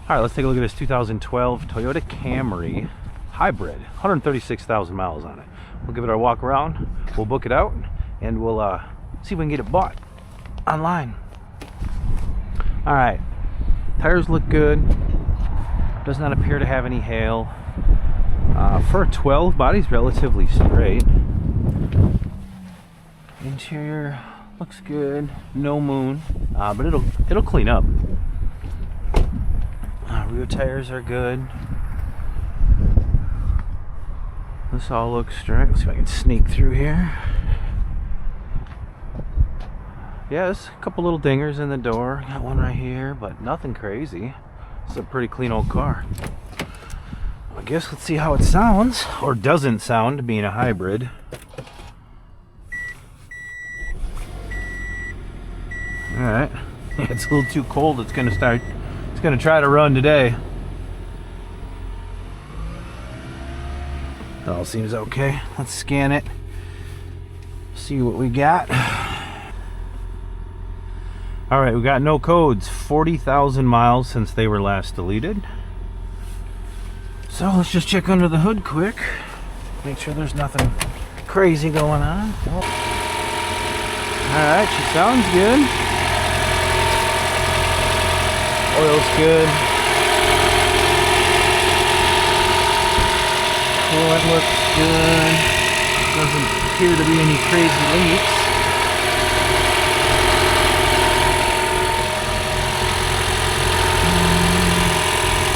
All right, let's take a look at this 2012 Toyota Camry hybrid, 136,000 miles on it. We'll give it our walk around, we'll book it out, and we'll see if we can get it bought online. All right, tires look good. Does not appear to have any hail. For a 12, body's relatively straight. Interior looks good, no moon, but it'll clean up. Rear tires are good. This all looks straight. Let's see if I can sneak through here. Yeah, there's a couple little dingers in the door. Got one right here, but nothing crazy. It's a pretty clean old car. I guess let's see how it sounds, or doesn't sound, being a hybrid. All right, it's a little too cold. It's gonna try to run today. It all seems okay. Let's scan it. See what we got. All right, we got no codes. 40,000 miles since they were last deleted. So let's just check under the hood quick. Make sure there's nothing crazy going on. Oh. All right, she sounds good. Oil's good. Coolant looks good. Doesn't appear to be any crazy leaks.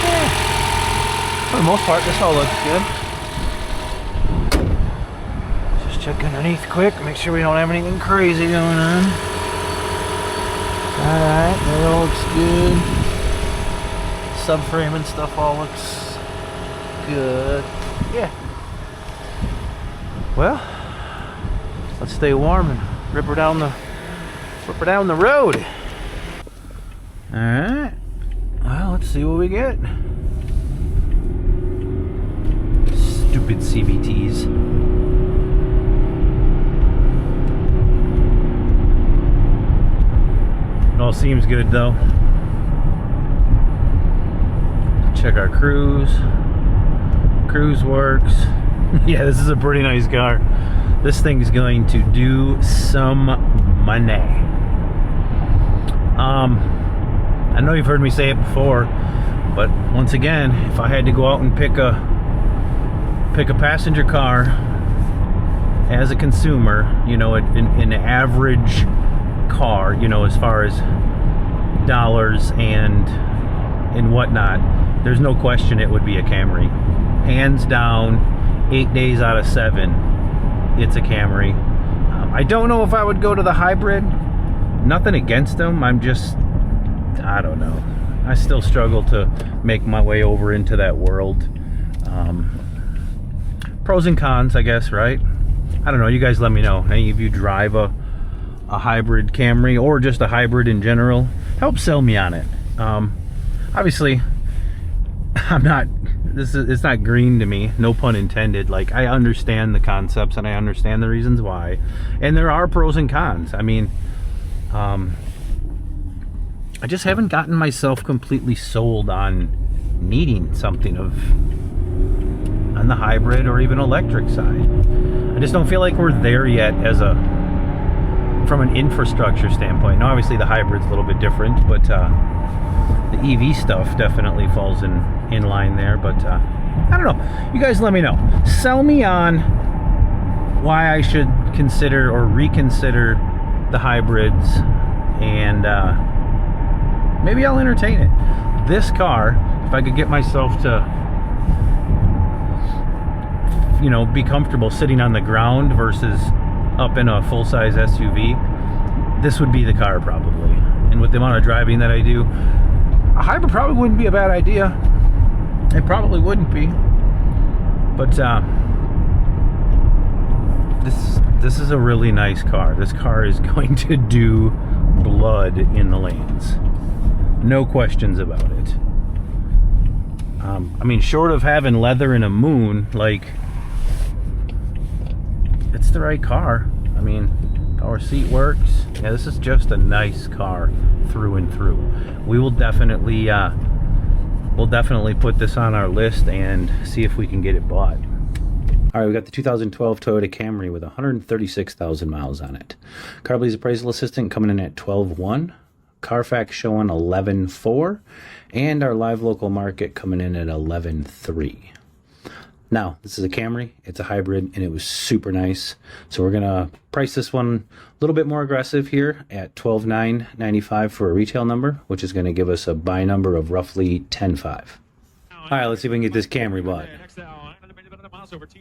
Yeah. For the most part, this all looks good. Just check underneath quick, make sure we don't have anything crazy going on. Alright, that all looks good. Subframe and stuff all looks good. Yeah. Well, let's stay warm and rip her down the road. All right. Well, let's see what we get. Stupid CVTs. It all seems good though. Check our cruise. Cruise works. Yeah, this is a pretty nice car. This thing is going to do some money. I know you've heard me say it before, but once again, if I had to go out and pick a passenger car as a consumer, you know, an average car, you know, as far as dollars and whatnot, there's no question it would be a Camry. Hands down, 8 days out of 7, it's a Camry. I don't know if I would go to the hybrid. Nothing against them. I don't know. I still struggle to make my way over into that world. Pros and cons, I guess, right? I don't know. You guys let me know. Any of you drive a hybrid Camry or just a hybrid in general? Help sell me on it. Obviously, it's not green to me, no pun intended. Like, I understand the concepts and I understand the reasons why, and there are pros and cons. I mean, I just haven't gotten myself completely sold on needing something on the hybrid or even electric side. I just don't feel like we're there yet from an infrastructure standpoint. Now, obviously the hybrid's a little bit different, but the EV stuff definitely falls in line there. But I don't know. You guys let me know. Sell me on why I should consider or reconsider the hybrids, and maybe I'll entertain it. This car, if I could get myself to, you know, be comfortable sitting on the ground versus up in a full-size SUV, this would be the car probably. And with the amount of driving that I do, a hybrid probably wouldn't be a bad idea. It probably wouldn't be. But this is a really nice car. This car is going to do blood in the lanes. No questions about it. I mean, short of having leather and a moon, like, it's the right car. I mean, power seat works. Yeah, this is just a nice car through and through. We will definitely definitely put this on our list and see if we can get it bought. All right, we got the 2012 Toyota Camry with 136,000 miles on it. Carbley's appraisal assistant coming in at 12.1. Carfax showing 11.4. And our live local market coming in at 11.3. Now, this is a Camry. It's a hybrid, and it was super nice. So we're going to price this one a little bit more aggressive here at $12,995 for a retail number, which is going to give us a buy number of roughly $10,500. All right, let's see if we can get this Camry bought. Over TA.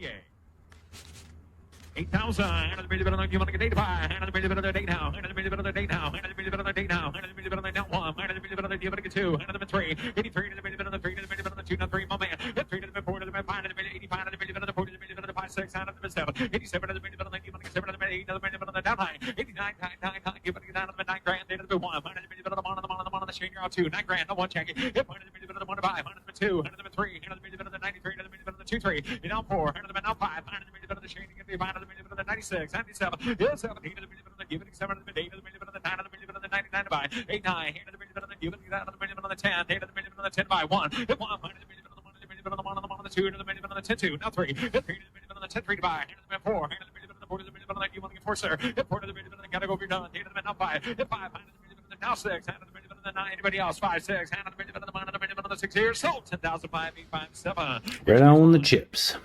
8,000, and a million bit you want to get 85, and a million bit of the date now, and a million bit of the date now, and a million bit of the date now, and a million bit of the now one, and a million bit of the you want to get 2, and a million 3, 83, and a million bit of the 3, and a million bit of the 2, and 3, my man, 3, and a million 4, and a million 5, and a million 85, and a million bit of the 40, and a million bit of the 5, 6, and a million 7, 87, and a million bit of the you want to get 7, and a million 8, and a million bit of the down high, 89, 9, you want to get down to the 9 grand, and a million 1, and a million bit of the on, and the on, the shane, you're out 2, 9 grand, no one jacket, and a million bit of the 1 to 5, and a million 2, and a million 3, and a million bit of the 93, and a million bit of the 2, 3, and now 4, and a million now 5, and a million bit of the shane, and a million bit of the 96, 97, 17, and a million bit of the giving 7, and a million 8, and a million bit of the 9, and a million bit of the 99 by 8, 9, and a million bit of the giving that, and a million bit of the 10, 8, and a million bit of the 10 by 1, and 1, and a million bit of the 1, and a million bit of the 1, and the 1, and the 2, and a million bit of the 10, 2, now 3, and 3, and a million bit of the 10, 3 to buy, and a million 4, and a million bit of the 4, and a million bit of the you want to get 4, sir, and 4, and a million bit of the gotta go if you're done, 8, and a million now 5, and 5, and a million bit of the now 6, and a million bit of the 9, anybody else, 5, 6, and a million bit of the 1, and a million bit of the 6 here, sold 10,557. Right on the chips.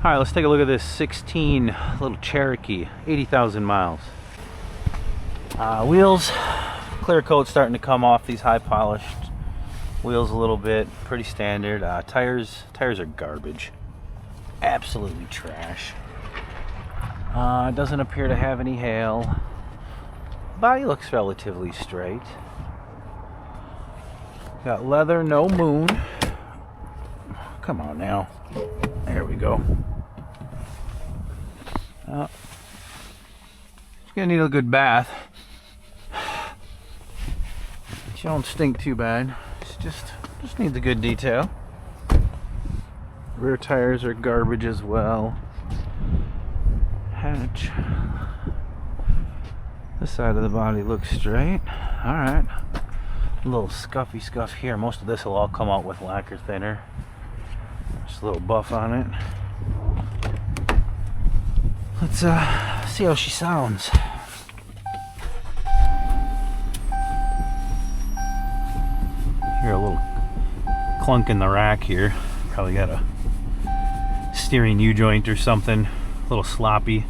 All right, let's take a look at this 16 little Cherokee, 80,000 miles. Wheels, clear coat starting to come off these high polished wheels a little bit, pretty standard. Tires are garbage, absolutely trash. Doesn't appear to have any hail. Body looks relatively straight. Got leather, no moon. Come on now. There we go. It's gonna need a good bath. She don't stink too bad. She just needs a good detail. Rear tires are garbage as well. Hatch. This side of the body looks straight. All right. A little scuffy scuff here. Most of this will all come out with lacquer thinner. Just a little buff on it. Let's see how she sounds. Hear a little clunk in the rack here. Probably got a steering U-joint or something. A little sloppy.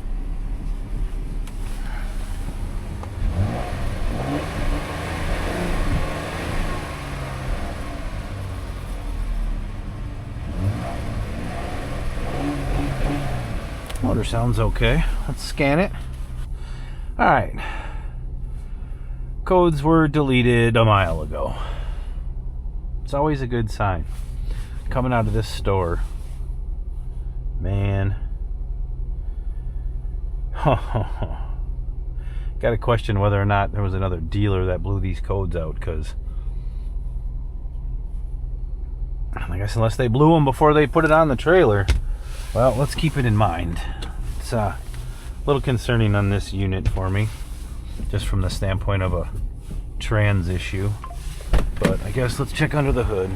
Motor sounds okay. Let's scan it. Alright. Codes were deleted a mile ago. It's always a good sign. Coming out of this store. Man. Got to question whether or not there was another dealer that blew these codes out, because I guess unless they blew them before they put it on the trailer. Well, let's keep it in mind. It's a little concerning on this unit for me, just from the standpoint of a trans issue. But I guess let's check under the hood.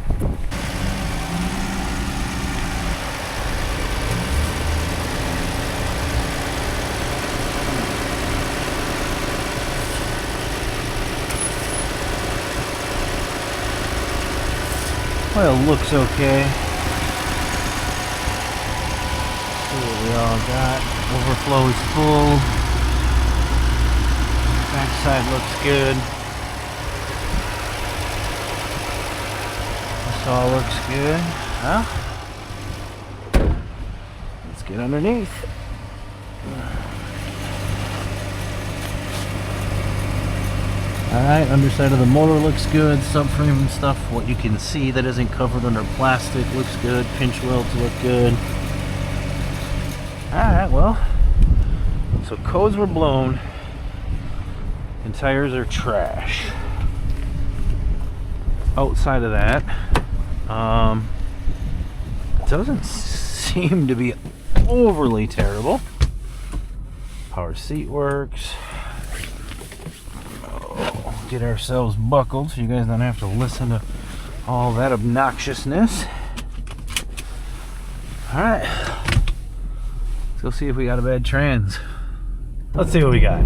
Well, it looks okay. We all got overflow is full. Backside looks good. This all looks good. Huh? Let's get underneath. Alright, underside of the motor looks good. Subframe and stuff, what you can see that isn't covered under plastic looks good. Pinch welds look good. Alright, well, so codes were blown and tires are trash. Outside of that, it doesn't seem to be overly terrible. Power seat works. Get ourselves buckled so you guys don't have to listen to all that obnoxiousness. All right, let's go see if we got a bad trans. Let's see what we got.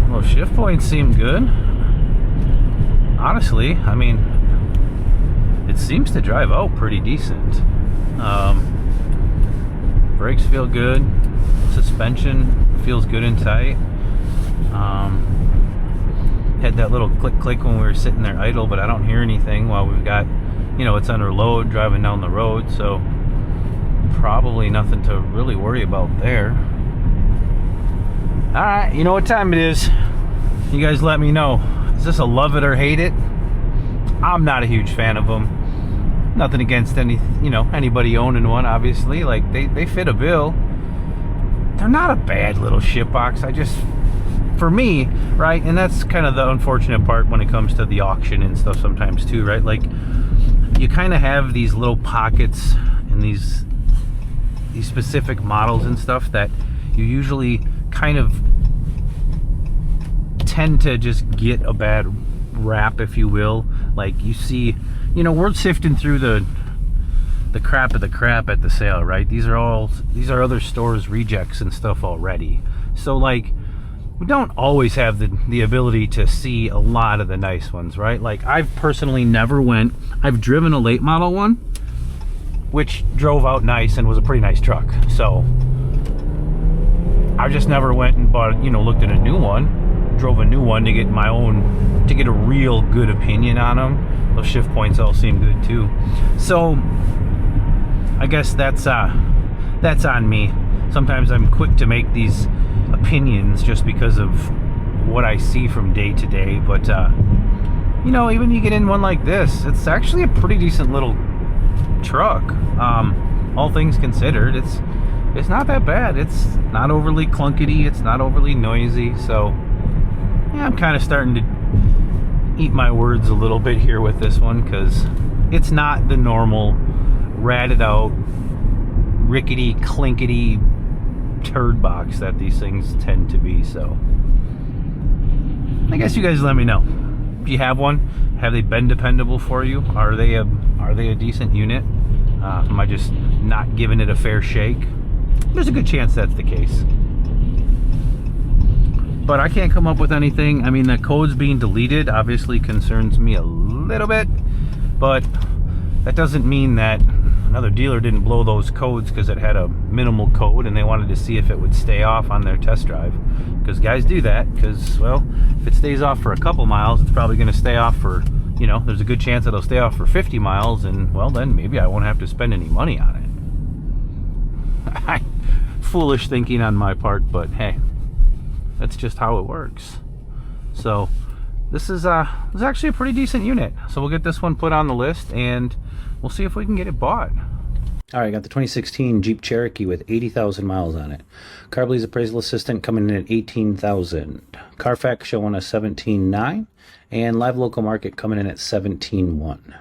Well, shift points seem good. Honestly, I mean, it seems to drive out pretty decent. Brakes feel good. Suspension feels good and tight. Had that little click when we were sitting there idle, but I don't hear anything while we've got, you know, it's under load driving down the road, so probably nothing to really worry about there. All right, you know what time it is. You guys let me know. Is this a love it or hate it? I'm not a huge fan of them. Nothing against anybody owning one, obviously. Like, they fit a bill. They're not a bad little shit box. For me, right, and that's kind of the unfortunate part when it comes to the auction and stuff sometimes too, right? Like, you kind of have these little pockets and these specific models and stuff that you usually kind of tend to just get a bad rap, if you will. Like, you see, we're sifting through the crap of the crap at the sale, right? These are other stores' rejects and stuff already. So, like, we don't always have the ability to see a lot of the nice ones, right? Like, I've personally I've driven a late model one, which drove out nice and was a pretty nice truck. So I just never went and bought, looked at a new one, drove a new one to get a real good opinion on them. Those shift points all seem good too. So I guess that's on me. Sometimes I'm quick to make these opinions just because of what I see from day to day, but even you get in one like this, it's actually a pretty decent little truck. All things considered, it's not that bad. It's not overly clunkety, it's not overly noisy. So yeah, I'm kind of starting to eat my words a little bit here with this one, because it's not the normal ratted out rickety clinkety turd box that these things tend to be. So I guess you guys let me know. If you have one, have they been dependable for you? Are they a decent unit? Am I just not giving it a fair shake? There's a good chance that's the case, but I can't come up with anything. I mean, the codes being deleted obviously concerns me a little bit, but that doesn't mean that another dealer didn't blow those codes because it had a minimal code and they wanted to see if it would stay off on their test drive. Because guys do that, because, well, if it stays off for a couple miles, it's probably going to stay off for, there's a good chance it'll stay off for 50 miles, and, well, then maybe I won't have to spend any money on it. Foolish thinking on my part, but hey, that's just how it works. So this is actually a pretty decent unit. So we'll get this one put on the list and we'll see if we can get it bought. All right, got the 2016 Jeep Cherokee with 80,000 miles on it. Carbley's appraisal assistant coming in at 18,000. Carfax showing a 17.9, and Live Local Market coming in at 17.1.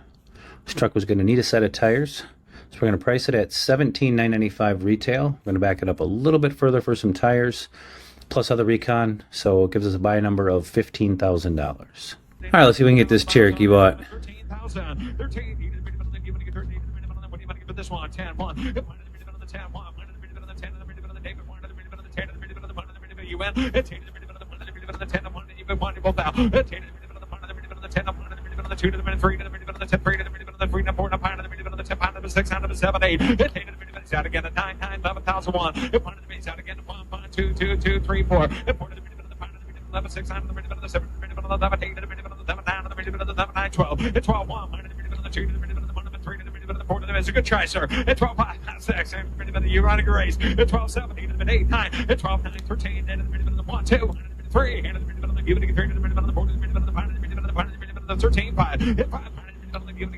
This truck was going to need a set of tires, so we're going to price it at $17,995 retail. We're going to back it up a little bit further for some tires, plus other recon, so it gives us a buy number of $15,000. All right, let's see if we can get this Cherokee bought. 13,000. This one, 10, 1. The 10, 1. The 10, 1. The David 1. The 10, the 1. You win. The 10, the 10, 1. You won. You both out. The 10, the 10, the 10, 1. The 2 to the 3 to the 10, 3 to the 3 to 4 to 5 to the 10, 5 to the 6 to the 7, 8. The 10 to the out again at 9, 9, 11,001. The 1 to the base out again at 1, 5, 2, 2, 2, 3, 4. The 4 to the 5 to the 11, 6 to the 7, 8 to the 11, 8 to the 7, 9 to the 9, 12. The 12, 1 to the 2 to the 1 to the 3 to the 4 to the it's a good try, sir. At 12, 5, 6, you run a race. At 12, 7, 8, 9. At 12, 9, 13, and the 1, 2, 3, and the give it a 3 to the 4 to the 5 to the 13, 5. At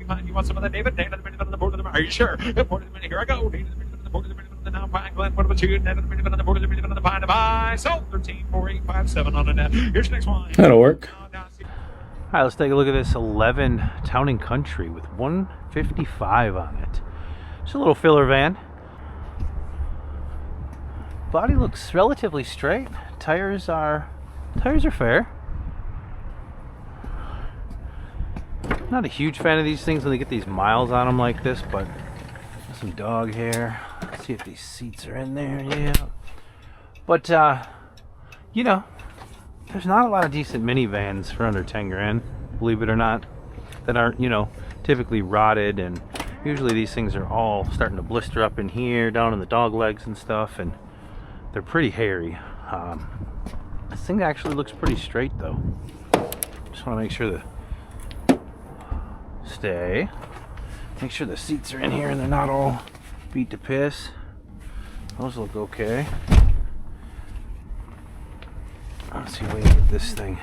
5, you want some of that, David? David, the 4 to the are you sure? The 4 to the here I go. The 4 to the now 5, Glenn, what about you? The 4 to the 5 to buy. So 13, 4, 8, 5, 7 on the net. Here's your next one. That'll work. All right, let's take a look at this 11 Town & Country with 155 on it. It's a little filler van. Body looks relatively straight. Tires are fair. Not a huge fan of these things when they get these miles on them like this, but some dog hair. Let's see if these seats are in there. Yeah. But you know, there's not a lot of decent minivans for under 10 grand, believe it or not, that aren't, you know, typically rotted, and usually these things are all starting to blister up in here, down in the dog legs and stuff, and they're pretty hairy. This thing actually looks pretty straight though. Just want to make sure make sure the seats are in here and they're not all beat to piss. Those look okay. Let's see, wait, get this thing.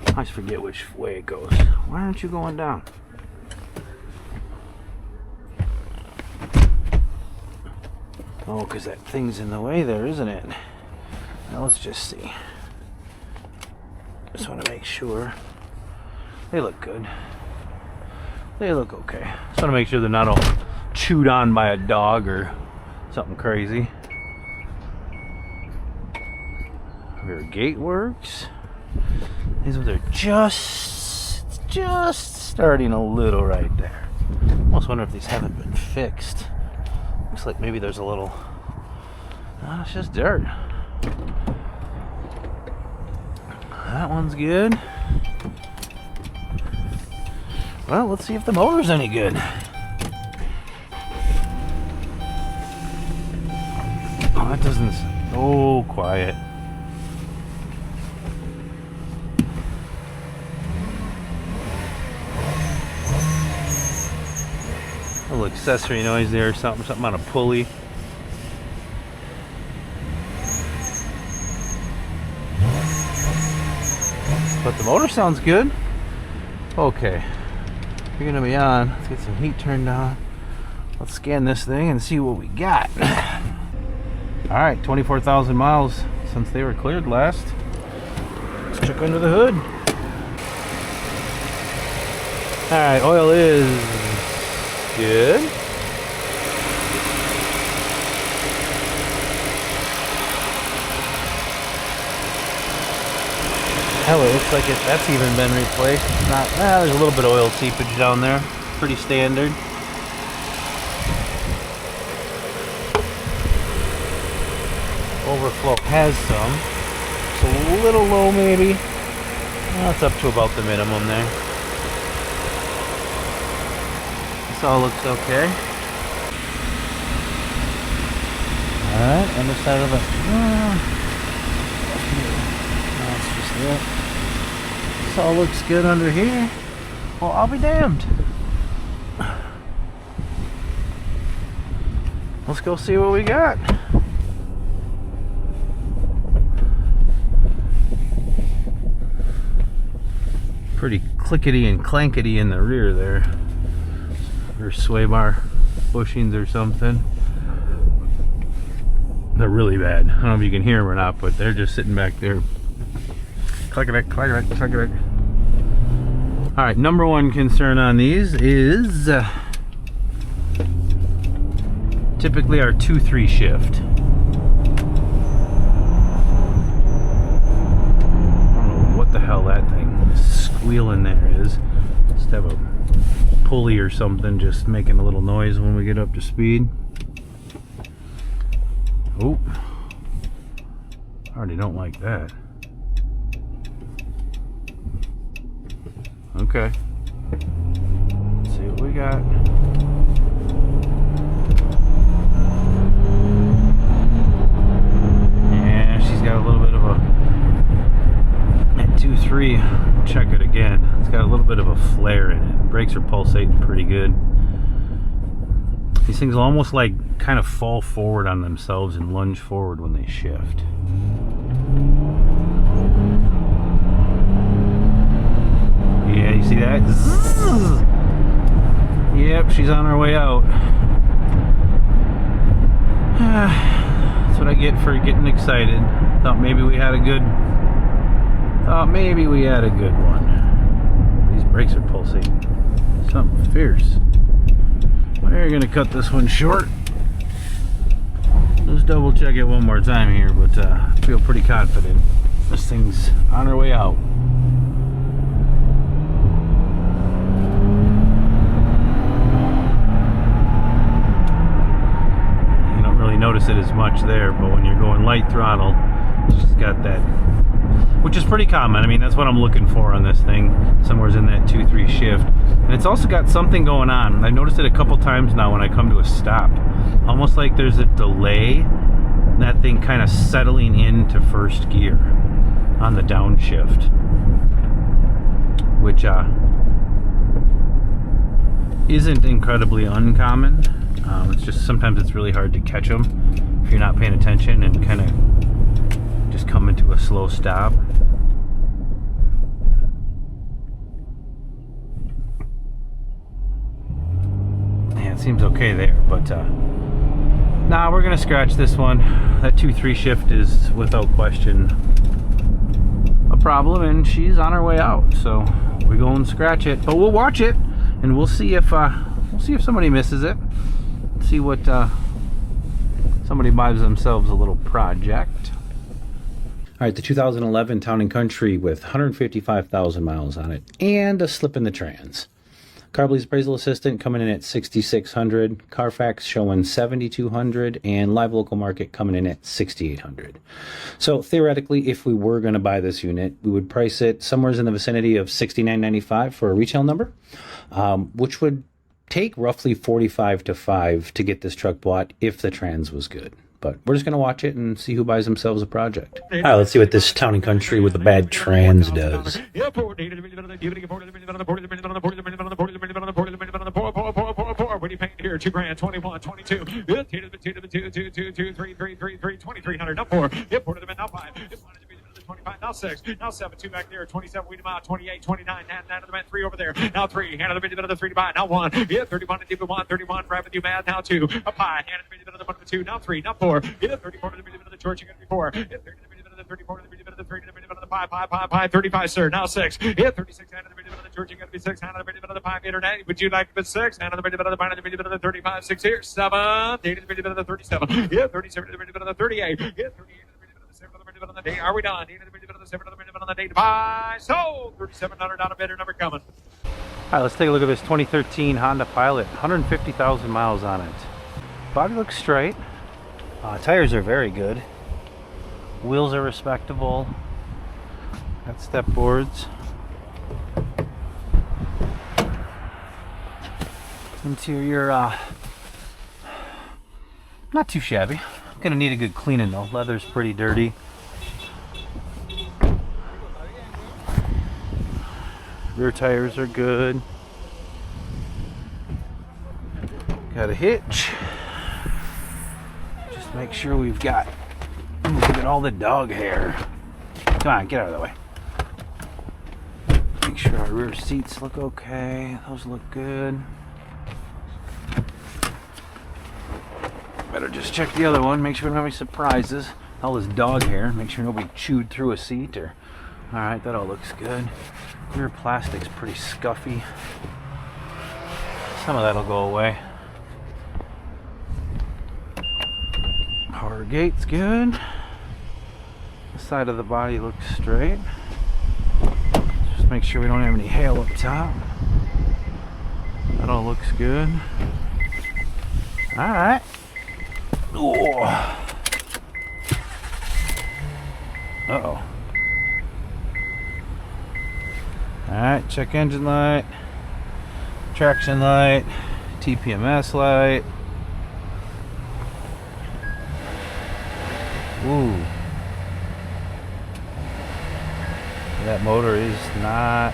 I always forget which way it goes. Why aren't you going down? Oh, because that thing's in the way there, isn't it? Now let's just see. Just want to make sure. They look good. They look okay. Just want to make sure they're not all chewed on by a dog or something crazy. Rear gate works. These ones are just starting a little right there. Almost wonder if these haven't been fixed. Looks like maybe there's a little. No, it's just dirt. That one's good. Well, let's see if the motor's any good. Oh, that doesn't. Oh, quiet. A little accessory noise there, something on a pulley. But the motor sounds good. Okay, you're gonna be on. Let's get some heat turned on. Let's scan this thing and see what we got. All right, 24,000 miles since they were cleared last. Let's check under the hood. All right, oil is good. Hell, it looks like that's even been replaced. It's not. There's a little bit of oil seepage down there. Pretty standard. Overflow has some. It's a little low, maybe. Well, it's up to about the minimum there. This all looks okay. Alright, underside of the. That's just it. This all looks good under here. Well, I'll be damned. Let's go see what we got. Pretty clickety and clankety in the rear there. Or sway bar bushings or something. They're really bad. I don't know if you can hear them or not, but they're just sitting back there. Click-a-dick, click-a-dick, click-a-dick. Alright, number one concern on these is typically our 2-3 shift. I don't know what the hell that thing squealing there is. Just have a pulley or something just making a little noise when we get up to speed. Oh, I already don't like that. Okay, let's see what we got. Yeah, she's got a little bit of a, at 2.3, check it again. It's got a little bit of a flare in it. Brakes are pulsating pretty good. These things will almost like kind of fall forward on themselves and lunge forward when they shift. Yeah, you see that? Zzz. Yep, she's on her way out. That's what I get for getting excited. Thought maybe we had a good one. These brakes are pulsating. Something fierce. We're gonna cut this one short. Let's double check it one more time here, but I feel pretty confident this thing's on her way out. You don't really notice it as much there, but when you're going light throttle, it's just got that, which is pretty common. I mean, that's what I'm looking for on this thing, somewhere's in that 2-3 shift. And it's also got something going on. I've noticed it a couple times now when I come to a stop. Almost like there's a delay, that thing kind of settling into first gear on the downshift, which isn't incredibly uncommon. It's just sometimes it's really hard to catch them if you're not paying attention and kind of just come into a slow stop. Yeah, it seems okay there, but nah, we're gonna scratch this one. That 2-3 shift is without question a problem, and she's on her way out, so we're going to scratch it. But we'll watch it, and we'll see if somebody misses it. See what somebody buys themselves a little project. All right, the 2011 Town & Country with 155,000 miles on it and a slip in the trans. Carbley's Appraisal Assistant coming in at $6,600, Carfax showing $7,200, and Live Local Market coming in at $6,800. So theoretically, if we were going to buy this unit, we would price it somewhere in the vicinity of $69.95 for a retail number, which would take roughly 45 to 5 to get this truck bought if the trans was good. But we're just going to watch it and see who buys themselves a project. All right, let's see what this Town & Country with the bad trans does. What are you paying here? $2,000, 21, 22. 2,300. Now 4. Port of the now 5. 25, now 6, now 7, 2 back there, 27, weed them out, 28, 29, 9 of the man, 3 over there, now 3, hand of the minute of the 3 to buy, now 1, 31 to deep 1, 31, right with you, man, now 2, up high, hand of the minute of the 1 to 2, now 3, now 4, 34 to the minute of the George, you're going to be 4, 30 to the minute of the 34 to the minute of the 3 to the minute of the 5, 35, sir, now 6, 36, hand of the minute of the George, you're going to be 6, hand of the minute of the 5, 8 or 9, would you like to be 6, hand of the minute of the 5, to the minute of the 35, 6 here, 7, 8 to the minute of the 37, 37 to the minute of the 38, 38 on the day. Are we done? 8 to the minute of the 7 to the minute on the day to buy. So $3,700 on a bidder number coming. All right, let's take a look at this 2013 Honda Pilot. 150,000 miles on it. Body looks straight. Tires are very good. Wheels are respectable. Got step boards. Interior, not too shabby. Gonna need a good cleaning though. Leather's pretty dirty. Rear tires are good. Got a hitch. Just make sure we've got, look at all the dog hair. Come on, get out of the way. Make sure our rear seats look okay. Those look good. Better just check the other one, make sure we don't have any surprises. All this dog hair, make sure nobody chewed through a seat or... Alright, that all looks good. Rear plastic's pretty scuffy. Some of that'll go away. Power gate's good. The side of the body looks straight. Just make sure we don't have any hail up top. That all looks good. Alright. Oh. Uh-oh. Alright, check engine light, traction light, TPMS light. Ooh. That motor is not,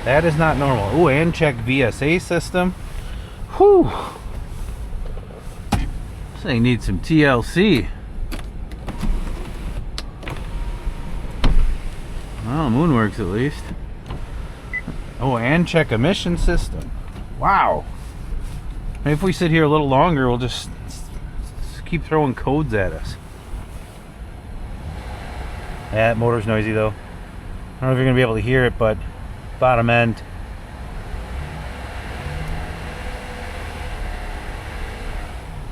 that is not normal. Ooh, and check VSA system. Whew. This thing needs some TLC. Well, Moonworks at least. Oh, and check emission system. Wow. Maybe if we sit here a little longer, we'll just keep throwing codes at us. Yeah, that motor's noisy though. I don't know if you're going to be able to hear it, but bottom end.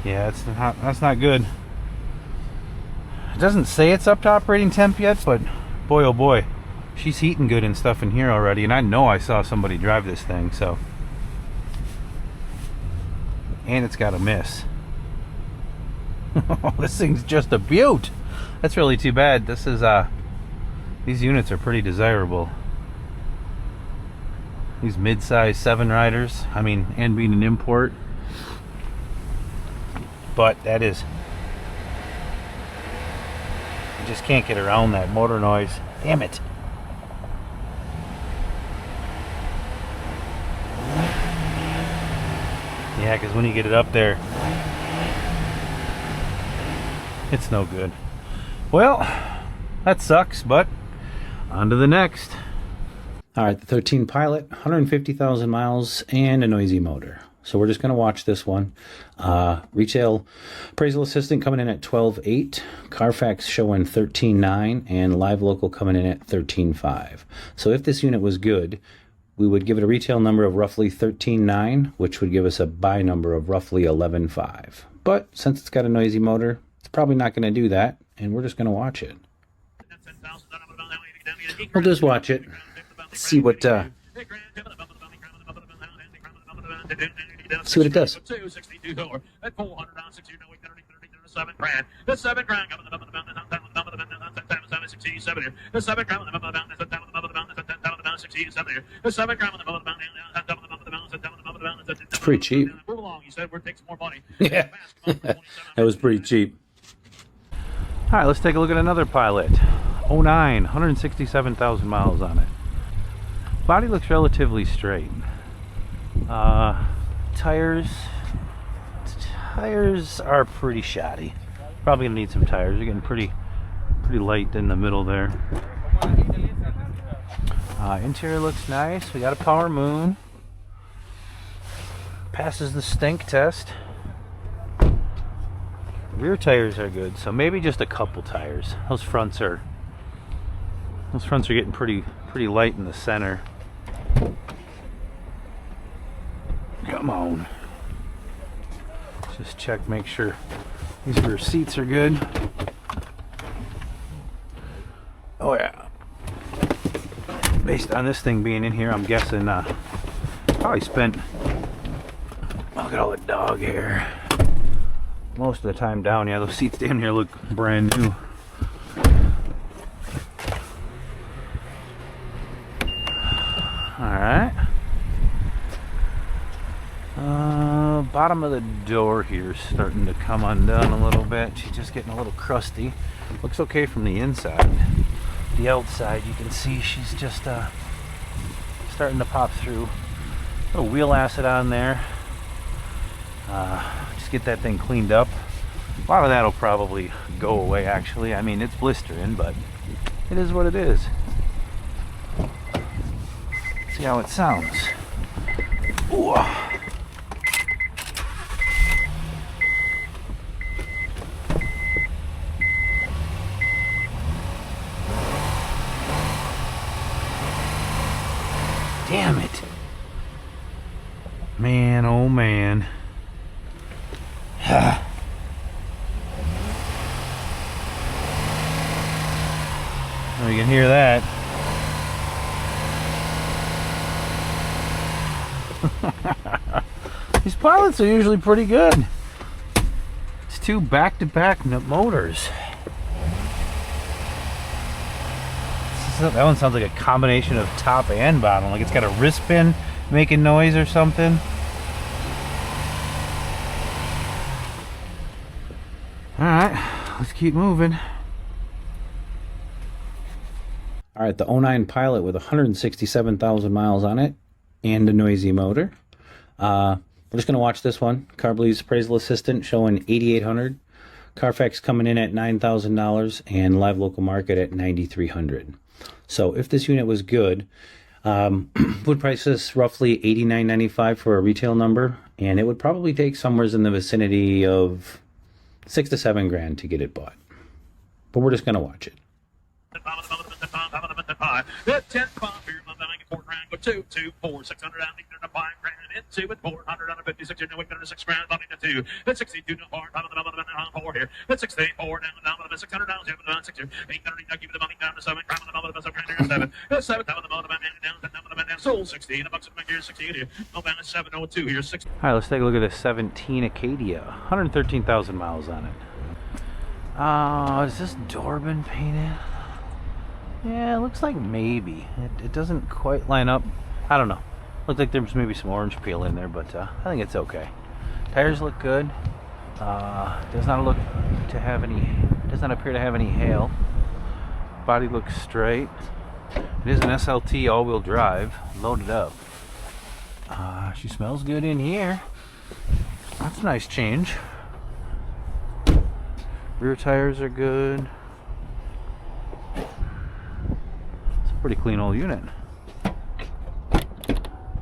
Yeah, that's not good. It doesn't say it's up to operating temp yet, but boy oh boy, she's heating good and stuff in here already, and I know I saw somebody drive this thing, so. And it's got a miss. This thing's just a beaut. That's really too bad. This is these units are pretty desirable. These mid-size 7-riders, I mean, and being an import, but that is, you just can't get around that motor noise. Damn it. Yeah, because when you get it up there, it's no good. Well, that sucks, but on to the next. All right, the 13 Pilot, 150,000 miles and a noisy motor. So we're just going to watch this one. Retail appraisal assistant coming in at 12.8, Carfax showing 13.9, and live local coming in at 13.5. So if this unit was good, we would give it a retail number of roughly 13.9, which would give us a buy number of roughly 11.5. But since it's got a noisy motor, it's probably not going to do that, and we're just going to watch it. We'll just watch it. See what it does. It's pretty cheap. Yeah, that was pretty cheap. All right, let's take a look at another Pilot. 09, 167,000 miles on it. Body looks relatively straight. Tires are pretty shoddy. Probably gonna need some tires. They're getting pretty light in the middle there. Interior looks nice. We got a power moon. Passes the stink test. Rear tires are good, so maybe just a couple tires. Those fronts are getting pretty light in the center. Come on. Just check, make sure these rear seats are good. Oh yeah. Based on this thing being in here, I'm guessing probably spent, look at all the dog hair. Most of the time down. Yeah, those seats down here look brand new. Alright. Bottom of the door here is starting to come undone a little bit. She's just getting a little crusty. Looks okay from the inside. The outside, you can see she's just starting to pop through. A little wheel acid on there. Just get that thing cleaned up. A lot of that'll probably go away, actually. I mean, it's blistering, but it is what it is. See how it sounds. Ooh. Damn it. Man, oh man. Oh, you can hear that. These Pilots are usually pretty good. It's two back-to-back motors. That one sounds like a combination of top and bottom, like it's got a wrist pin making noise or something. Alright, let's keep moving. Alright, the 09 Pilot with 167,000 miles on it and a noisy motor. We're just going to watch this one. Carbly's appraisal assistant showing 8,800. Carfax coming in at $9,000 and live local market at 9,300. So if this unit was good, would price this roughly $89.95 for a retail number, and it would probably take somewhere in the vicinity of $6 to $7 grand to get it bought. But we're just going to watch it. number 2, 2, 4, 600 and 5 grand into it, 456, you know, 6 grand, money to 2, that's 62 to 4, top of the number 4 here, that's 64 down, the 600 down, 7 down, 6 800, now give the money down to 7, crown of the number 7, 7 down the motor man down, the number man down, sold 16, $1 a here, 60 here, no balance 702 here, 6. All right, let's take a look at this 17 Acadia, 113,000 miles on it. Is this door been painted? Yeah, it looks like maybe. It doesn't quite line up. I don't know. Looks like there's maybe some orange peel in there, but I think it's okay. Tires look good. Does not appear to have any hail. Body looks straight. It is an SLT all-wheel drive, loaded up. She smells good in here. That's a nice change. Rear tires are good. It's a pretty clean old unit.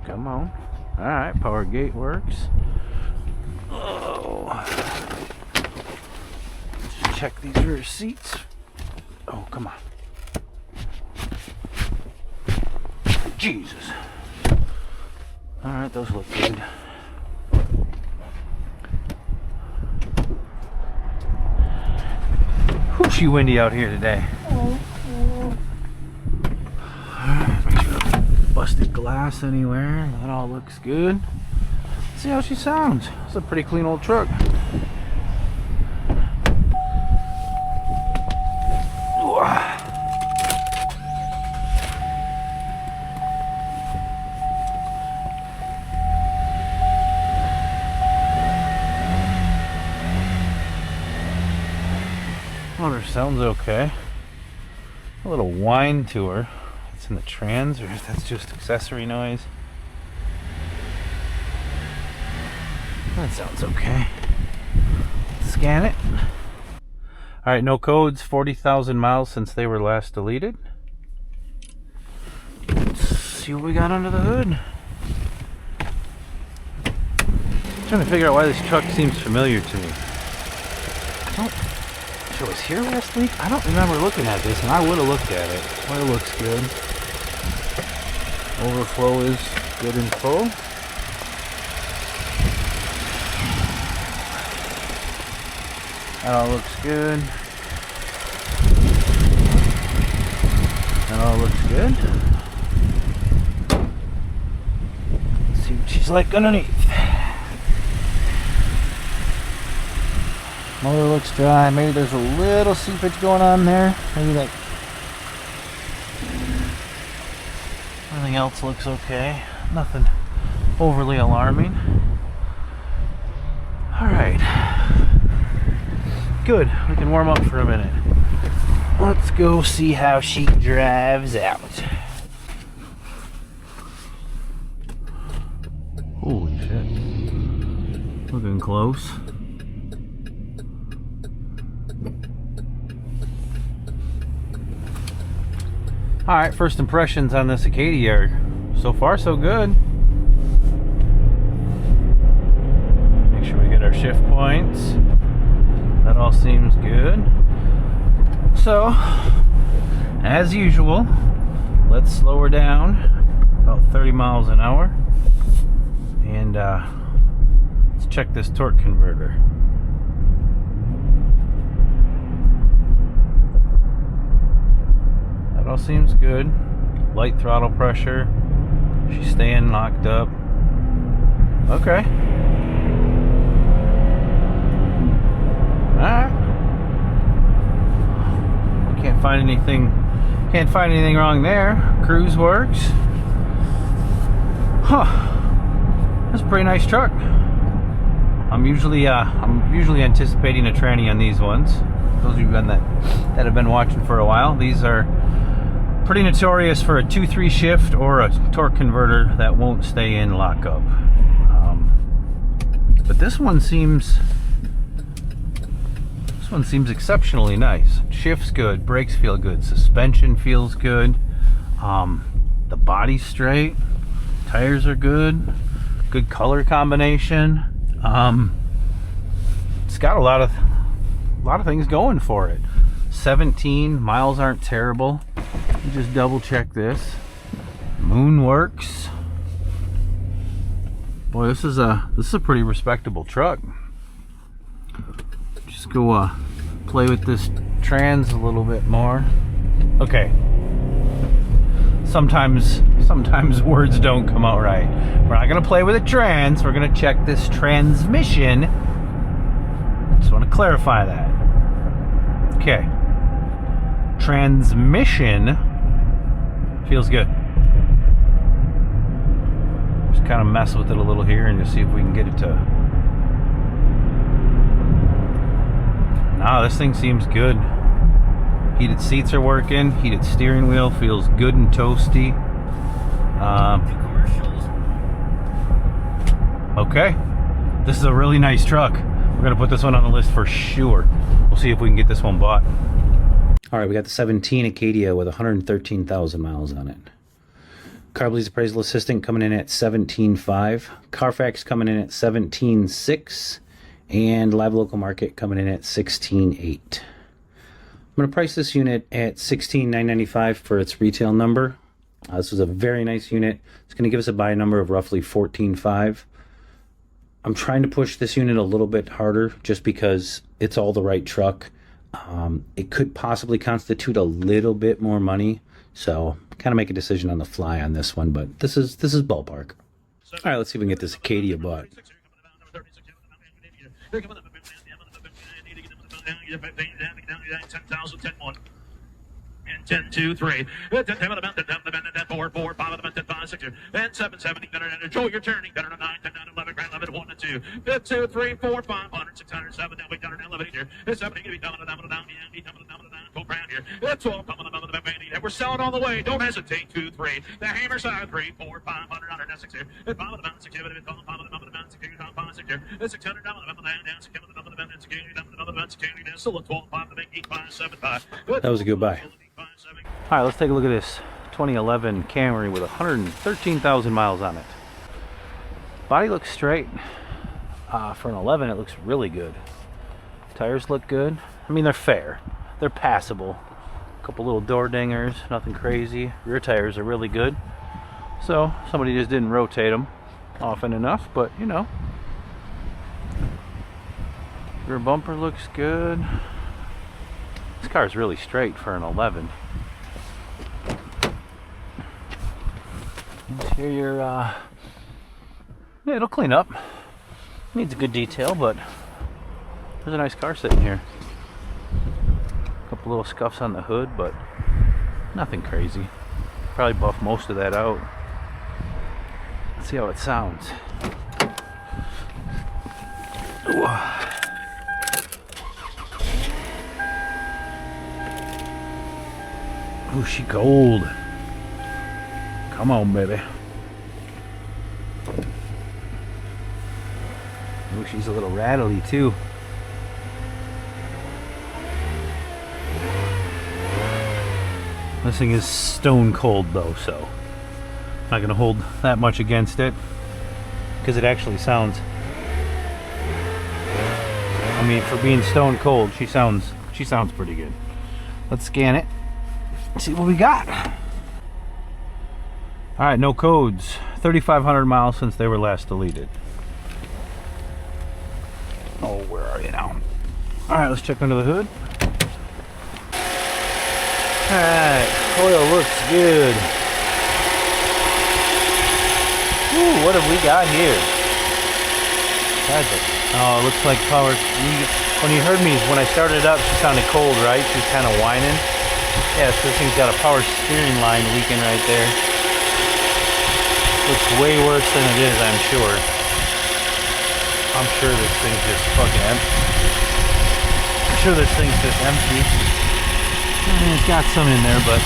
Come on. Alright, power gate works. Oh. Let's check these rear seats. Oh, come on. Jesus. Alright, those look good. Whooshy windy out here today. Alright, make sure no busted glass anywhere. That all looks good. Let's see how she sounds. It's a pretty clean old truck. Motor sounds okay. A little whine to her. It's in the trans, or if that's just accessory noise. That sounds okay. Scan it. Alright, no codes. 40,000 miles since they were last deleted. Let's see what we got under the hood. I'm trying to figure out why this truck seems familiar to me. It was here last week? I don't remember looking at this, and I would have looked at it. Well, it looks good. Overflow is good and full. That all looks good. That all looks good. Let's see what she's like underneath. Motor looks dry. Maybe there's a little seepage going on there. Maybe like everything else looks okay. Nothing overly alarming. Alright. Good. We can warm up for a minute. Let's go see how she drives out. Holy shit. Looking close. Alright, first impressions on this Acadia are so far so good. Make sure we get our shift points. That all seems good. So, as usual, let's slow her down about 30 miles an hour. And let's check this torque converter. That all seems good. Light throttle pressure. She's staying locked up. Okay. Alright. Can't find anything wrong there. Cruise works. Huh. That's a pretty nice truck. I'm usually anticipating a tranny on these ones. Those of you that have been watching for a while, these are pretty notorious for a 2-3 shift or a torque converter that won't stay in lockup. But this one seems exceptionally nice. Shift's good, brakes feel good, suspension feels good. The body's straight, tires are good, good color combination. It's got a lot of things going for it. 17 miles aren't terrible. Just double check this. Moonworks. Boy, this is a pretty respectable truck. Just go play with this trans a little bit more. Okay. Sometimes words don't come out right. We're not gonna play with a trans. We're gonna check this transmission. Just want to clarify that. Okay. Transmission feels good. Just kind of mess with it a little here and just see if we can get it to. Nah, this thing seems good. Heated seats are working. Heated steering wheel feels good and toasty. Okay. This is a really nice truck. We're gonna put this one on the list for sure. We'll see if we can get this one bought. All right, we got the 17 Acadia with 113,000 miles on it. Carbley's appraisal assistant coming in at 17.5. Carfax coming in at 17.6. And Live Local Market coming in at 16.8. I'm going to price this unit at $16,995 for its retail number. This was a very nice unit. It's going to give us a buy number of roughly $14,500. I'm trying to push this unit a little bit harder just because it's all the right truck. It could possibly constitute a little bit more money, so kind of make a decision on the fly on this one, but this is ballpark. All right, let's see if we can get this Acadia bought. And 10, 2, 3. 10, 10, 4, 4, 5, 5, 6, and 7, 7, better than Joe, you're turning better than 9, 10, 9, 11, 11, 1 and 2. 2, 3, 4, 500, 600, 7, now we got an elevator. It's 7 to be down, go brand here. It's 12, and we're selling all the way. Don't hesitate. 2, 3. The hammer side, 3, 4, 500, 6 here. 5, 6 here. 5, 6 here. 600, that was a good buy. All right, let's take a look at this 2011 Camry with 113,000 miles on it. Body looks straight. For an 11, it looks really good. Tires look good. I mean, they're fair. They're passable. A couple little door dingers, nothing crazy. Rear tires are really good. So somebody just didn't rotate them often enough, but you know. Rear bumper looks good. This car is really straight for an 11. Interior, yeah, it'll clean up. Needs a good detail, but there's a nice car sitting here. A couple little scuffs on the hood, but nothing crazy. Probably buff most of that out. Let's see how it sounds. Ooh. Ooh, she gold. Come on, baby. Ooh, she's a little rattly too. This thing is stone cold though, so I'm not gonna hold that much against it because it actually sounds. I mean, for being stone cold, she sounds pretty good. Let's scan it. See what we got. All right, no codes. 3,500 miles since they were last deleted. Oh, where are you now? All right, let's check under the hood. All right, oil looks good. Ooh, what have we got here? Oh, it looks like power. When you heard me, when I started it up, she sounded cold, right? She was kind of whining. Yeah, so this thing's got a power steering line leaking right there. Looks way worse than it is, I'm sure. I'm sure this thing's just fucking empty. I'm sure this thing's just empty. It's got some in there, but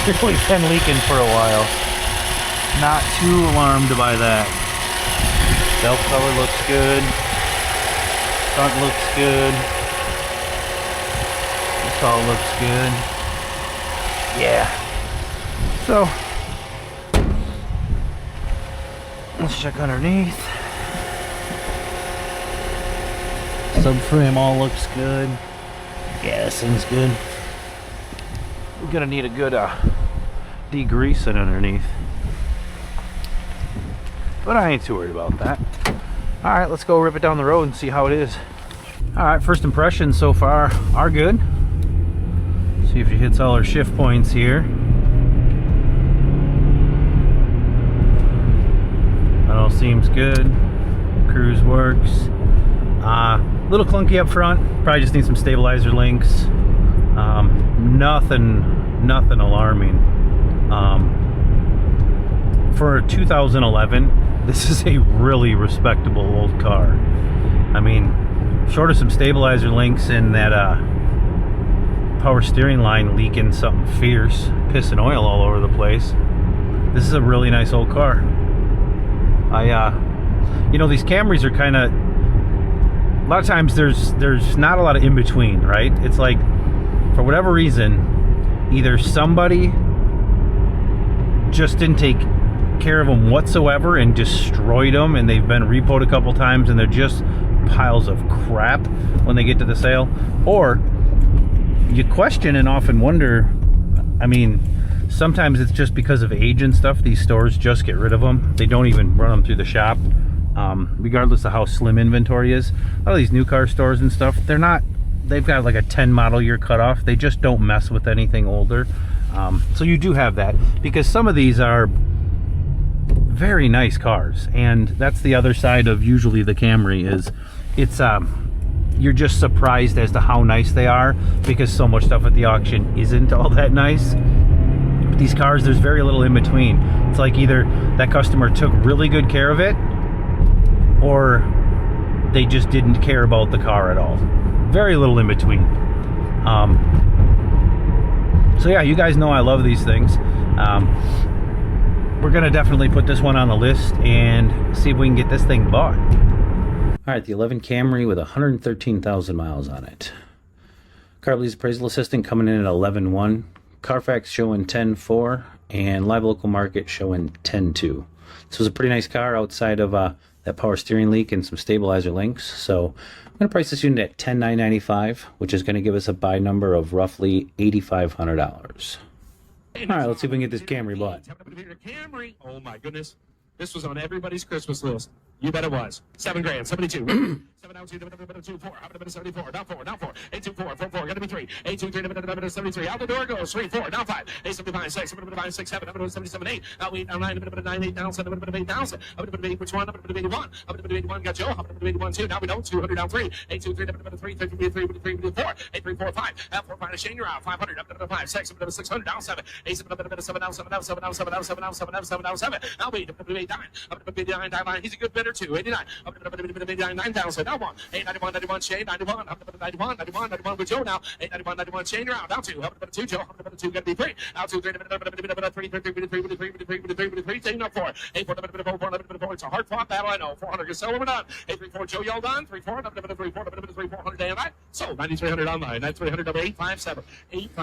it's clearly been leaking for a while. Not too alarmed by that. Belt cover looks good. Front looks good. This all looks good. Yeah. So let's check underneath. Subframe all looks good. Yeah, this thing's good. We're gonna need a good degreasing underneath. But I ain't too worried about that. Alright, let's go rip it down the road and see how it is. Alright, first impressions so far are good. See if she hits all her shift points here. That all seems good. Cruise works. A little clunky up front. Probably just need some stabilizer links. Nothing alarming. For 2011, this is a really respectable old car. I mean, short of some stabilizer links and that power steering line leaking something fierce, pissing oil all over the place, this is a really nice old car. You know, these Camrys are kind of, a lot of times there's not a lot of in between, right? It's like, for whatever reason, either somebody just didn't take care of them whatsoever and destroyed them, and they've been repoed a couple times and they're just piles of crap when they get to the sale, or you question and often wonder, I mean, sometimes it's just because of age and stuff. These stores just get rid of them. They don't even run them through the shop, regardless of how slim inventory is. A lot of these new car stores and stuff, they've got like a 10 model year cutoff. They just don't mess with anything older. So you do have that, because some of these are very nice cars, and that's the other side of usually the Camry, is it's you're just surprised as to how nice they are, because so much stuff at the auction isn't all that nice. But these cars, there's very little in between. It's like either that customer took really good care of it, or they just didn't care about the car at all. Very little in between. So yeah, you guys know I love these things. We're gonna definitely put this one on the list and see if we can get this thing bought. All right, the 11 Camry with 113,000 miles on it. Carly's appraisal assistant coming in at 11.1. Carfax showing 10.4, and Live Local Market showing 10.2. This was a pretty nice car outside of that power steering leak and some stabilizer links. So I'm going to price this unit at $10,995, which is going to give us a buy number of roughly $8,500. All right, let's see if we can get this Camry bought. Camry. Oh my goodness. This was on everybody's Christmas list. You bet it was. $7,000, 72. 7 out 2, 2 4. How about 74? Down 4, down 4. 8 2 4, 4 4. Got to be 3. 8 2 3, 73. Out the door goes 3 4. Down 5. 8 75 6. 5 6 7. 77 8. Out 8 9 9 8 down 7 8 down 7. Up to 8 which one? Up to 81. Up to 81 got Joe. Up to 81 2. Now we know 200 down 3. 8 2 3 3 3 4. 8 3 4 5. Out 4 5 Shane you're out. 500 up to 5 6 up to 600 down 7. 8 7 down 7 down 7 down 7 down 7 down 7 down 7 down 7 down 7. Now wait up to 8 9. Up to 89 9. He's a good bidder too. 89. Up to 89 9,000. Now 1. 891 91 Shane 91 up to 91 with Joe now. 891 91 Shane you're out. Down 2. Up to 2 Joe. Up to 2 got to be 3. Out 2 3 3 up 4. 8 4 4. It's a hard fought battle. I know. 400 is selling on. 8 3 4 Joe yelled on. 3 4 up to 3 4 400 day and night. So 9,300 online. 9,300 857 8